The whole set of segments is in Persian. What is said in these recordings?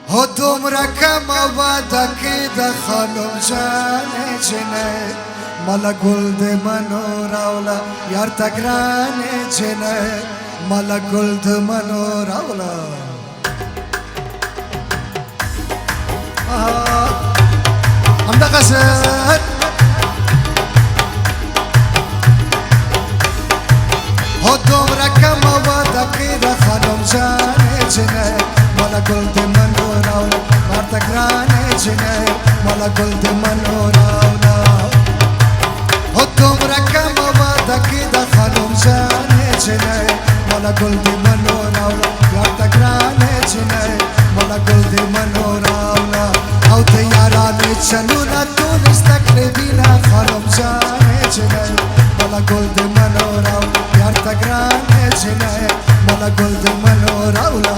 هو دومره کمه وعده کې د خانم جانې چې نه ماله ګل د منو راوله یار ته ګرانې چې نه ماله ګل د منو راوله همدغسې هو دومره کمه وعده کې د خانم جانې چې نه مالا گل د منو راولا مارتا گرانه چنه مالا گل د منو راولا هو دومره کمه وعده کې د خانم جانې چنه مالا گل د منو راولا مارتا گرانه چنه مالا گل د منو راولا او د یارانو چلونه ټول زده کړې دینه خانم جانې چنه مالا گل د منو راولا مارتا گرانه چنه مالا گل د منو راولا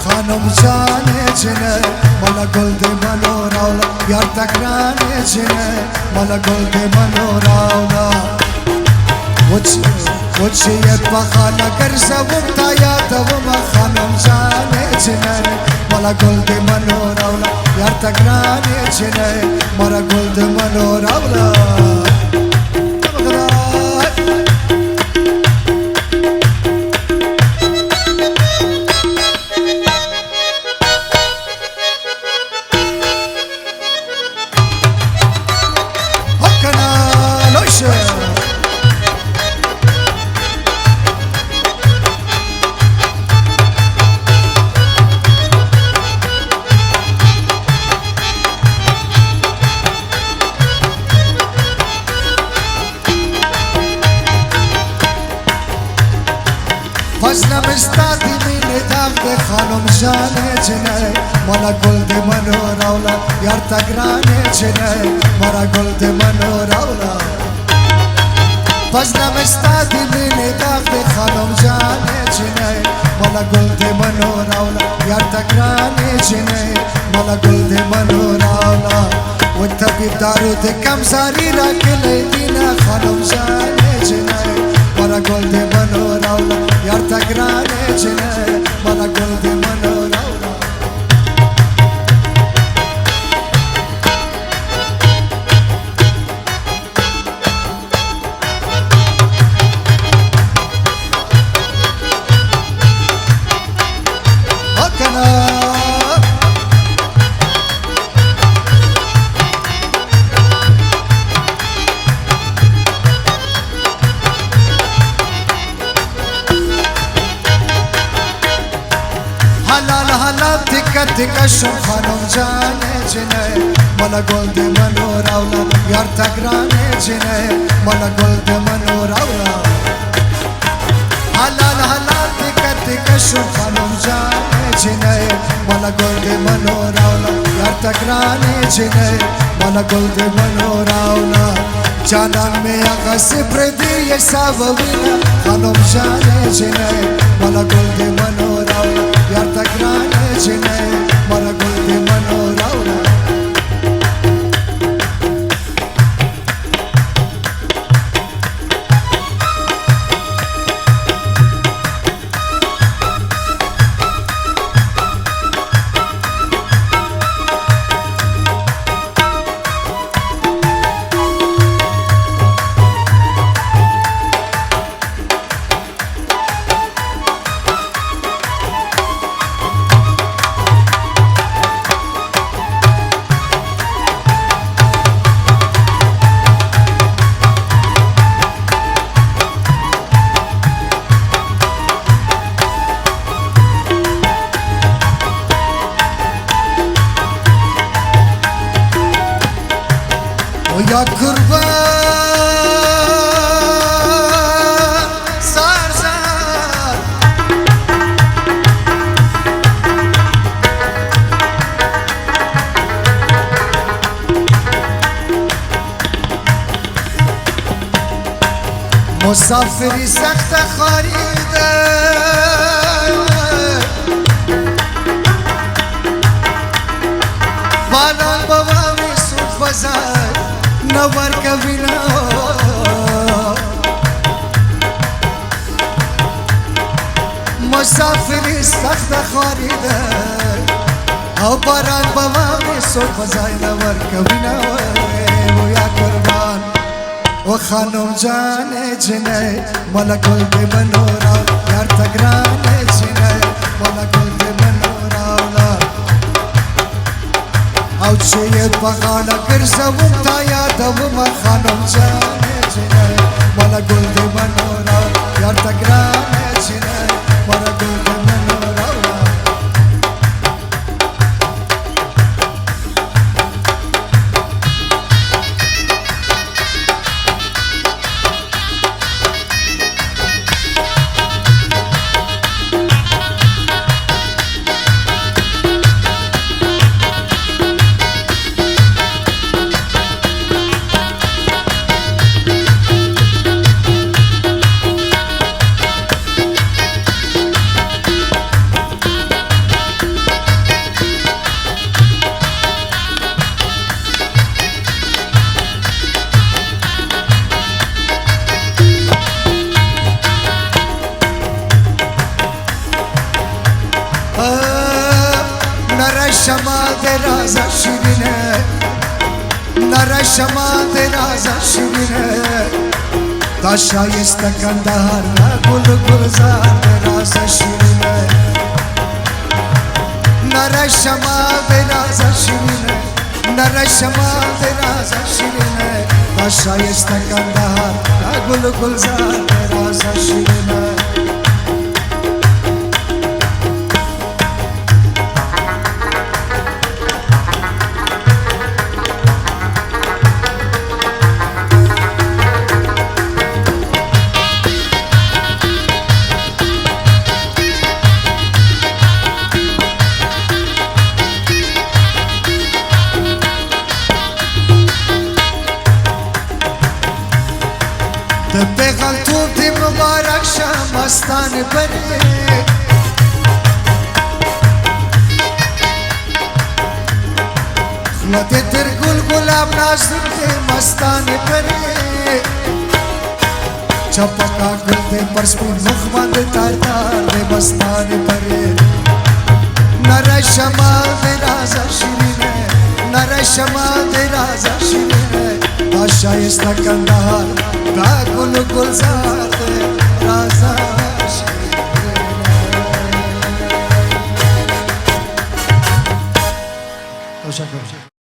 خانم جانې چې نه مالا ګل د منو راوله یار ته ګرانې چې نه مالا ګل د منو راوله وچې یې په خانه ګرځوم تا یادومه خانم جانې چې نه مالا ګل د منو راوله یار ته ګرانې چې نه مالا ګل د منو راوله فضل مستا دی مینې داغ د خانم جانې چې نه مالا ګل د منو راوله یار ته ګرانې چې نه مالا ګل د منو راوله فضل مستا دی مینې داغ د خانم جانې چې نه مالا ګل د منو راوله یار ته ګرانې چې نه مالا ګل د منو راوله و طبیب دارو د کمزاري راکلی دینه خانم جانې چې نه مالا ګل د منو راوله یار ته ګرانې چې نه مالا ګل د منو راوله حلال حلال تکه تکه شو خانم جانې چې نه مالا ګل د منو راوله یار ته ګرانې چې نه مالا ګل د منو راوله حلال حلال تکه تکه شو خانم جانې چې نه مالا ګل د منو راوله یار ته ګرانې چې نه مالا ګل د منو راوله جانان مې هغه سې پردي حساب وینه خانم جانې چې نه مالا ګل د منو راوله یار ته ګرانې چې نه مالا ګل د منو راوله یا قربان زار زار مسافری سخت خاریده بالان بوامی سود فزای نور کبینا مسافری سخت خاریده او باران بوامی سود فزای نور کبینا و یا قربان و خانم جان جنه مالا گل دی منورا یار تگران جنه مالا گل دی منورا او چه بغانا گرزوم تا یادوم خانم جان جنه مالا گل دی منورا یار تگران جنه مالا گل دی منورا نره شمال درازا شیرینه نره شمال درازا شیرینه تا شایسته کندهار گل گلزار درازا شیرینه نره شمال درازا شیرینه نره شمال درازا شیرینه تا شایسته کندهار گل گلزار درازا شیرینه پیغل توب دی مبارک شم مستان بره خلده در گل گلاب نازم دی مستان بره چپکا گل دی پرسپین مخمان دی تاردار دی مستان بره نره شمال دی رازا شیرینه نره شمال دی رازا شیرینه تا شایسته کندهار دا گل گلزار